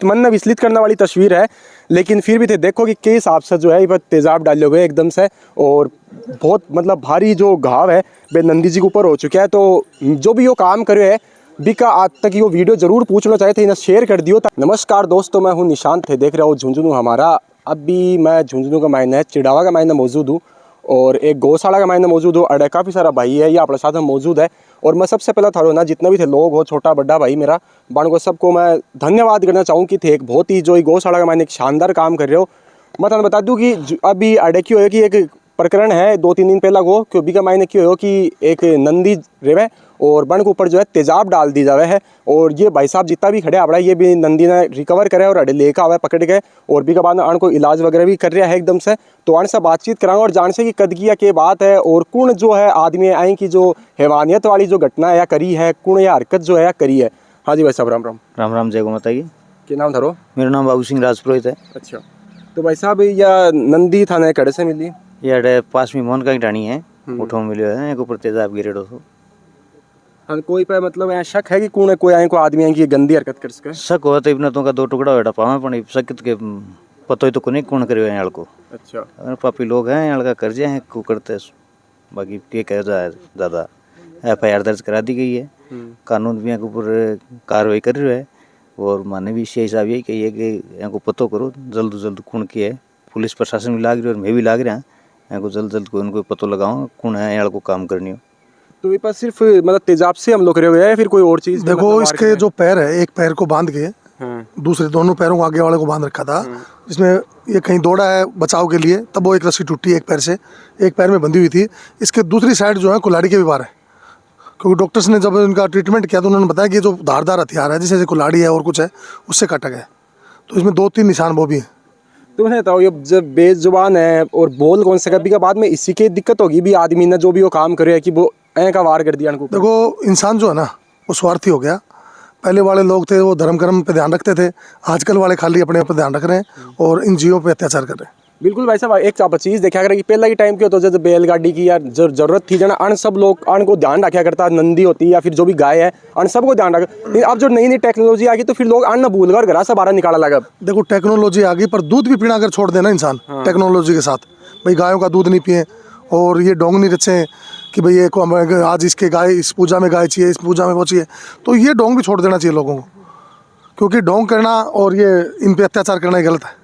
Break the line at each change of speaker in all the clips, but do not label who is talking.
मन ने विचलित करने वाली तस्वीर है, लेकिन फिर भी थे देखो कि किस हिसाब से जो है ये तेजाब डाले हुए एकदम से, और बहुत मतलब भारी जो घाव है वे नंदी जी के ऊपर हो चुका है। तो जो भी यो काम करे है बिका आज तक ये वीडियो जरूर पूछना चाहे थे, इन्हें शेयर कर दियो। नमस्कार दोस्तों, मैं हूँ निशांत, थे देख रहे हो झुंझुनू हमारा। अभी मैं झुंझुनू का मायने चिड़ावा का मायने मौजूद हूँ और एक गौशाला का मायने मौजूद हूँ। अड़े काफ़ी सारा भाई है ये अपने साथ में मौजूद है। और मैं सबसे पहला थारो ना जितने भी थे लोग हो, छोटा बड़ा भाई मेरा बन को, सबको मैं धन्यवाद करना चाहूँ कि थे एक बहुत ही जो गौशाला का मायने एक शानदार काम कर रहे हो। मैं तुम्हें बता दूँ कि अभी अड़े क्यों है कि एक प्रकरण है 2-3 दिन पहला को, क्यों का मायने क्यों हो कि एक नंदी रेवे और बन के ऊपर जो है तेजाब डाल दी जावे है। और ये भाई साहब जितना भी खड़े आपड़ा ये भी नंदी ने रिकवर करे और अड़े लेकर आवा पकड़ के, और भी के बाद अण को इलाज वगैरह भी कर रहा है एकदम से। तो अण से बातचीत कराऊंगा और जान से कि कदगिया के बात है और कौन जो है आदमी आई की जो हैवानियत वाली जो घटना है या करी है, कौन या हरकत जो है या करी है। हाँ जी भाई साहब, राम राम।
राम राम, जय गो माता की।
क्या नाम थारो?
मेरा नाम बाबू सिंह राजपुरोहित है।
अच्छा, तो भाई साहब या नंदी थाने कड़े से मिली?
ये अड़े पास में मोहन का ही टाणी है, उठो मिलियो है, एक ऊपर तेजाब गिरेड़ो तो।
हाँ, कोई पे मतलब ऐसा शक है कि कौन है, कोई आए को आदमी है कि गंदी हरकत कर सके?
शक हो तो इतना तो का 2 टुकड़ा होटा पावे, पण शक के पतो ही तो कोनी कौन करियो है याल को।
अच्छा,
अगर पापी लोग हैं याल का कर्जे हैं को करते, बाकी के कह रहा है ज़्यादा। FIR दर्ज करा दी गई है, कानून भी यहाँ के ऊपर कार्रवाई कर रही है। और माने भी इसी हिसाब यही कही है कि यहाँ को पतो करो जल्द जल्द कौन की है। पुलिस प्रशासन भी लाग रही है और मैं भी लाग रहा है, यहाँ को जल्द जल्द उनको पतो लगाओ कौन है यहाँ को काम करनी हो।
तो ये पास सिर्फ मतलब तेजाब से हम लोग करे हुए हैं या फिर कोई और चीज?
देखो
मतलब
इसके जो पैर है, एक पैर को बांध के
हाँ।
दूसरे दोनों पैरों को आगे वाले को बांध रखा था, जिसमें ये कहीं दौड़ा है बचाव के लिए, तब वो एक रस्सी टूटी एक पैर से, एक पैर में बंधी हुई थी। इसके दूसरी साइड जो है कुल्हाड़ी के भी वार है, क्योंकि डॉक्टर्स ने जब इनका ट्रीटमेंट किया तो उन्होंने बताया कि ये जो धारदार हथियार है जैसे कुल्हाड़ी है और कुछ है उससे काटा गया। तो इसमें 2-3 निशान वो भी हैं।
तो है तो ये जब बेजुबान है और बोल कौन से कभी के बाद में इसी की दिक्कत होगी भी आदमी ने जो भी वो काम करे है कि वो ऐ का वार कर दिया उनको।
देखो इंसान जो है ना वो स्वार्थी हो गया। पहले वाले लोग थे वो धर्म कर्म पे ध्यान रखते थे, आजकल वाले खाली अपने ऊपर ध्यान रख रहे हैं और इन जीवों पे अत्याचार कर रहे हैं।
बिल्कुल भाई साहब, एक आप चीज़ देखा करें कि पहला की टाइम क्यों तो जब बैलगाड़ी की या जरूरत थी जना अन सब लोग अन को ध्यान रखा करता, नंदी होती या फिर जो भी गाय है अन सबको ध्यान रख। लेकिन अब जो नई नई टेक्नोलॉजी आ गई तो फिर लोग अन न भूल कर घर से बाहर निकाला लगा।
देखो टेक्नोलॉजी आ गई पर दूध भी पीना अगर छोड़ देना इंसान टेक्नोलॉजी के साथ, भाई गायों का दूध नहीं पिए और ये डोंग नहीं रचे कि भाई ये को आज इसके गाय इस पूजा में गाय चाहिए, इस पूजा में वो चाहिए, तो ये डोंग भी छोड़ देना चाहिए लोगों को, क्योंकि डोंग करना और ये इन पे अत्याचार करना गलत है।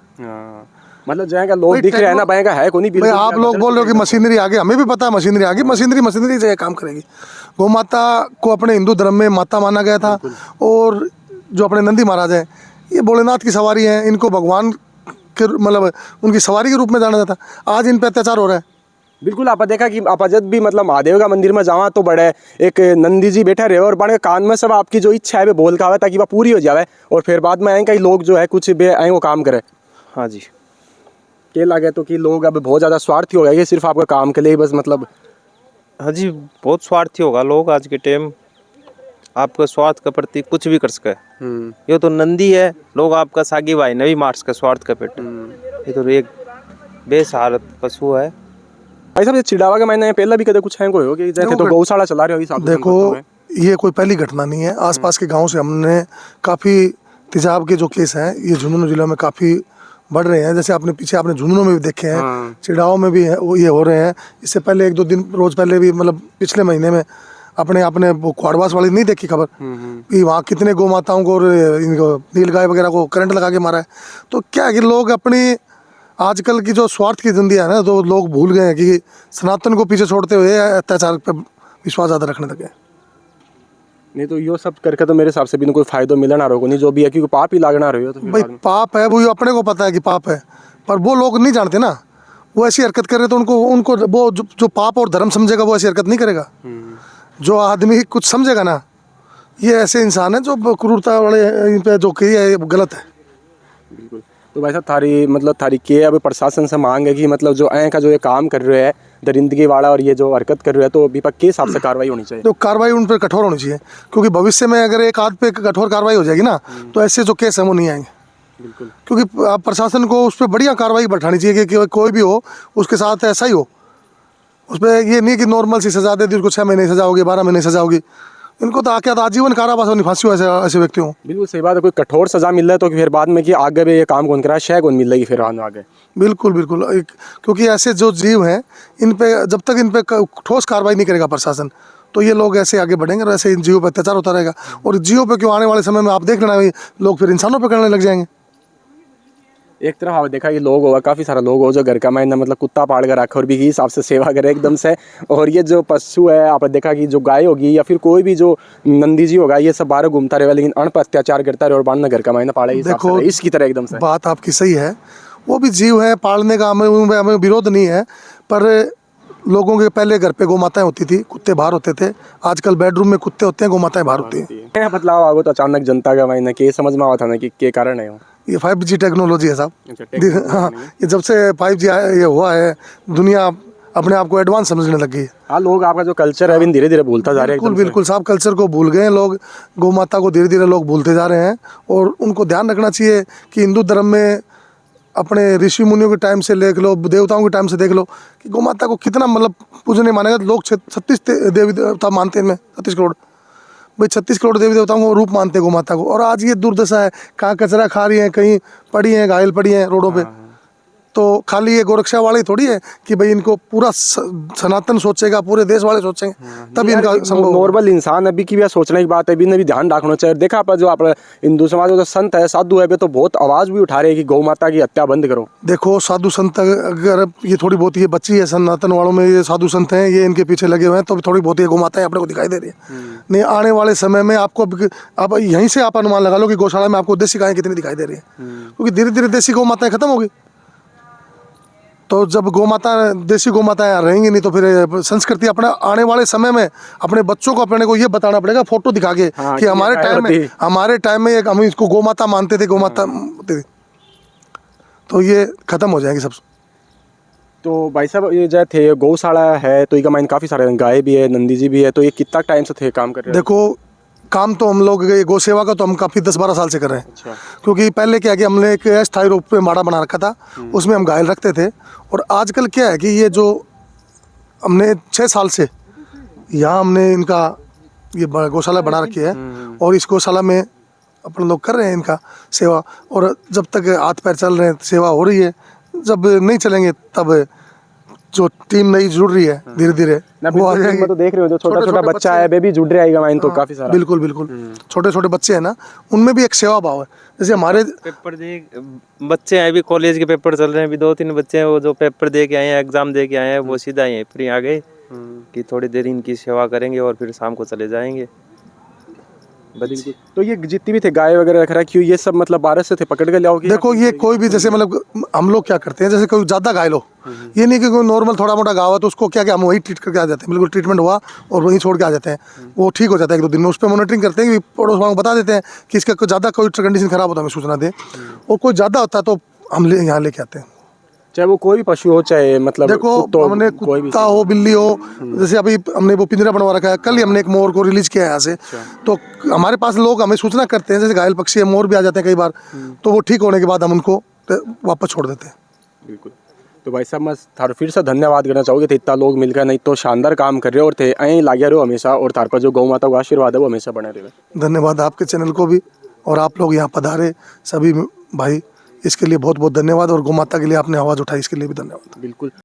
मतलब जाएगा लोग दिख रहे हैं ना भाई का है को नहीं।
भाई आप लोग बोल रहे हो कि मशीनरी आ गई, हमें भी पता है मशीनरी आ गई, मशीनरी से काम करेगी। गौ माता को अपने हिंदू धर्म में माता माना गया था, और जो अपने नंदी महाराज हैं ये भोलेनाथ की सवारी हैं, इनको भगवान के मतलब उनकी सवारी के रूप में जाना जाता। आज इन पे अत्याचार हो रहा है।
बिल्कुल, आप देखा कि आप जब भी मतलब महादेव का मंदिर में जावा तो बड़े एक नंदी जी बैठा रहे और बड़े कान में सब आपकी जो इच्छा है वो बोल का आवे ताकि वह पूरी हो जाए, और फिर बाद में आए कई लोग जो है कुछ भी आए वो काम करे। हाँ जी, क्या लगे तो कि लोग अब बहुत ज़्यादा स्वार्थी हो गए, ये सिर्फ आपका काम के लिए बस मतलब।
हाँ जी, बहुत स्वार्थी होगा लोग आज के टाइम, आपका स्वार्थ के प्रति कुछ भी कर सके। ये तो नंदी है, लोग आपका सागी भाई ने भी मार सके स्वार्थ का पेट। ये तो एक बेसहारा पशु है।
भाई साहब, ये चिड़ावा के मैंने पहले भी कदे कुछ है कोई हो कि जैसे तो गौशाला चला रहे हो?
देखो ये कोई पहली घटना नहीं है, आसपास के गाँव से हमने काफ़ी तेजाब के जो केस हैं ये झुंझुनू जिले में काफ़ी बढ़ रहे हैं। जैसे आपने पीछे आपने झुंझुनू में भी देखे हैं, चिड़ाव में भी है, वो ये हो रहे हैं। इससे पहले 1-2 दिन रोज पहले भी मतलब पिछले महीने में आपने वो क्वाडवास वाली नहीं देखी खबर कि वहाँ कितने गौ माताओं को और इनको नील गाय वगैरह को करंट लगा के मारा है। तो क्या है कि लोग अपनी आजकल की जो स्वार्थ की जिंदगी है ना, तो लोग भूल गए हैं कि सनातन को पीछे छोड़ते हुए अत्याचार पर विश्वास ज़्यादा रखने लगे।
नहीं तो यो सब करके तो मेरे हिसाब से भी कोई फायदा मिलना रहो नहीं, जो भी है क्योंकि पाप ही लागना रहो। तो
भाई पाप है, वो अपने को पता है कि पाप है, पर वो लोग नहीं जानते ना, वो ऐसी हरकत कर रहे तो उनको वो जो पाप और धर्म समझेगा वो ऐसी हरकत नहीं करेगा। जो आदमी कुछ समझेगा ना, ये ऐसे इंसान है जो क्रूरता वाले इन पे जो किया है वो गलत है।
बिल्कुल। तो भाई साहब थारी के अब प्रशासन से मांग है कि मतलब जो ऐ का जो ये काम कर रहे हैं दरिंदगी वाला और ये जो हरकत कर रहे हैं तो विपक्ष के हिसाब से कार्रवाई होनी चाहिए।
तो कार्रवाई उन पर कठोर होनी चाहिए, क्योंकि भविष्य में अगर एक आध पे कठोर कार्रवाई हो जाएगी ना तो ऐसे जो केस है वो नहीं आएंगे।
बिल्कुल,
क्योंकि आप प्रशासन को उस पर बढ़िया कार्रवाई बैठानी चाहिए कि कोई भी हो उसके साथ ऐसा ही हो। उस पर ये नहीं कि नॉर्मल सी सजा दे दी उसको 6 महीने सजा होगी, 12 महीने सजा होगी, इनको तो आके आजीवन कारावास होनी फांसी हो ऐसे व्यक्तियों को।
बिल्कुल सही बात है, कोई कठोर सजा मिल रहा है तो फिर बाद में कि आगे भी ये काम कौन करा, शय कौन मिल रही फिर आगे।
बिल्कुल बिल्कुल क्योंकि ऐसे जो जीव हैं इन पे जब तक इन पे ठोस कार्रवाई नहीं करेगा प्रशासन तो ये लोग ऐसे आगे बढ़ेंगे और ऐसे इन जीवों पर अत्याचार होता रहेगा। और जीवों पे क्यों, आने वाले समय में आप देख लेना लोग फिर इंसानों पे करने लग जाएंगे।
एक तरफ आप देखा कि लोग होगा, काफ़ी सारा लोग हो जो घर का मायना मतलब कुत्ता पाल कर रखा और भी हिसाब से सेवा करे एकदम से। और ये जो पशु है आपने देखा कि जो गाय होगी या फिर कोई भी जो नंदी जी होगा ये सब बाहर घूमता रहेगा लेकिन अण पर अत्याचार करता रहे और बाद में घर का मायना पाले।
देखो
इसकी तरह एकदम से
बात आपकी सही है, वो भी जीव है, पालने का हमें विरोध नहीं है, पर लोगों के पहले घर पे गौ माताएं होती थी, कुत्ते बाहर होते थे, आजकल बेडरूम में कुत्ते होते हैं, गौ माताएं बाहर होती हैं।
बदलाव आगो तो अचानक जनता का मायना कि समझ में आता ना कि क्या कारण है।
ये 5G टेक्नोलॉजी है साहब।
अच्छा,
हाँ, ये जब से 5G ये हुआ है दुनिया अपने आप को एडवांस समझने लग गई है।
हाँ, लोग आपका जो कल्चर है धीरे धीरे भूलता जा रहे हैं।
बिल्कुल बिल्कुल साहब, कल्चर को भूल गए हैं लोग, गौ माता को धीरे धीरे लोग भूलते जा रहे हैं। और उनको ध्यान रखना चाहिए कि हिंदू धर्म में अपने ऋषि मुनियों के टाइम से देख लो, देवताओं के टाइम से देख लो कि गौ माता को कितना मतलब पूजने मानेगा। लोग 36 देवी देवता मानते हैं, 36 करोड़ भाई 36 करोड़ देवी देवताओं को रूप मानते हैं गौ माता को। और आज ये दुर्दशा है, कहाँ कचरा खा रही हैं, कहीं पड़ी हैं, घायल पड़ी हैं रोडों पे। तो खाली ये गोरक्षा वाले थोड़ी है कि भाई इनको पूरा सनातन सोचेगा, पूरे देश वाले सोचेंगे तभी इनका संभव।
नॉर्मल इंसान अभी की भी सोचने की बात है, अभी ने भी ध्यान रखना चाहिए। देखा आप जो आप हिंदू समाज में जो संत है, साधु है, तो बहुत आवाज भी उठा रहे हैं कि गौ माता की हत्या बंद करो। देखो
साधु संत अगर ये थोड़ी बहुत ये बच्ची है सनातन वालों में, ये साधु संत हैं, ये इनके पीछे लगे हुए हैं, तो थोड़ी बहुत ये गौ माताएं अपने को दिखाई दे रही है। नहीं, आने वाले समय में आपको अब यहीं से आप अनुमान लगा लो कि गौशाला में आपको देसी गायें कितनी दिखाई दे रही है, क्योंकि धीरे धीरे देसी गौ माताएं खत्म होगी। तो जब गौ माता देसी गौ माताएं रहेंगी नहीं तो फिर संस्कृति अपने आने वाले समय में अपने बच्चों को अपने को ये बताना पड़ेगा फोटो दिखा के कि हमारे टाइम में एक हम इसको गौ माता मानते थे, गौ माता तो ये खत्म हो जाएगी सब।
तो भाई साहब ये जो थे गौशाला है तो ये माइन काफ़ी सारे गाय भी है, नंदी जी भी है, तो ये कितना टाइम से थे काम कर रहे हैं?
देखो काम तो हम लोग गौ सेवा का तो हम काफ़ी 10-12 साल से कर रहे हैं।
अच्छा।
क्योंकि पहले क्या है कि हमने एक अस्थायी रूप में माड़ा बना रखा था, उसमें हम घायल रखते थे। और आजकल क्या है कि ये जो हमने 6 साल से यहाँ हमने इनका ये गौशाला बना रखी है और इस गौशाला में अपन लोग कर रहे हैं इनका सेवा। और जब तक हाथ पैर चल रहे हैं सेवा हो रही है, जब नहीं चलेंगे तब जो टीम नई जुड़ रही है धीरे धीरे वो आ जाएगी।
तो देख रहे हो जो छोटा छोटा बच्चा है बेबी जुड़ रहा है माइन तो काफी सारा।
बिल्कुल बिल्कुल छोटे छोटे बच्चे हैं ना, उनमें भी एक सेवा भाव है। जैसे हमारे
पेपर दे बच्चे हैं, अभी कॉलेज के पेपर चल रहे हैं, अभी 2-3 बच्चे हैं वो जो पेपर दे के आए हैं, एग्जाम दे के आए हैं, वो सीधा यहीं पर आ गए कि थोड़ी देर इनकी सेवा करेंगे और फिर शाम को चले जाएंगे।
तो ये जितनी भी थे गाय वगैरह रख रखी हुई ये सब मतलब 12 से थे पकड़ के ले आओगे?
देखो ये कोई भी जैसे मतलब हम लोग क्या करते हैं, जैसे कोई ज़्यादा घायल हो, ये नहीं कि कोई नॉर्मल थोड़ा मोटा घाव है तो उसको क्या हम वही ट्रीट करके आ जाते हैं, बिल्कुल ट्रीटमेंट हुआ और वहीं छोड़ के आ जाते हैं, वो ठीक हो जाता है 1-2 दिन में। उस पर मॉनिटरिंग करते हैं कि पड़ोस वालों को बता देते हैं कि इसका ज़्यादा कोई कंडीशन खराब होता है हमें सूचना दें, और कोई ज़्यादा होता है तो हम यहाँ लेके आते हैं।
चाहे वो कोई भी पशु हो, चाहे मतलब
देखो हमने कुत्ता हो, बिल्ली हो, जैसे अभी हमने वो पिंजरा बनवा रखा है, कल ही हमने एक मोर को रिलीज किया है यहाँ से। तो हमारे पास लोग हमें सूचना करते हैं, जैसे घायल पक्षी है, मोर भी आ जाते हैं कई बार, तो वो ठीक होने के बाद हम उनको वापस छोड़ देते हैं।
बिल्कुल। तो भाई साहब मैं थारो फिर से धन्यवाद करना चाहूँगी, थे इतना लोग मिलकर नहीं तो शानदार काम कर रहे हो और थे ऐं लागे रहो हमेशा, और थार पर जो गौ माता का आशीर्वाद है वो हमेशा बने रहे।
धन्यवाद आपके चैनल को भी, और आप लोग यहाँ पधारे सभी भाई, इसके लिए बहुत बहुत धन्यवाद। और गौ माता के लिए आपने आवाज़ उठाई, इसके लिए भी धन्यवाद।
बिल्कुल।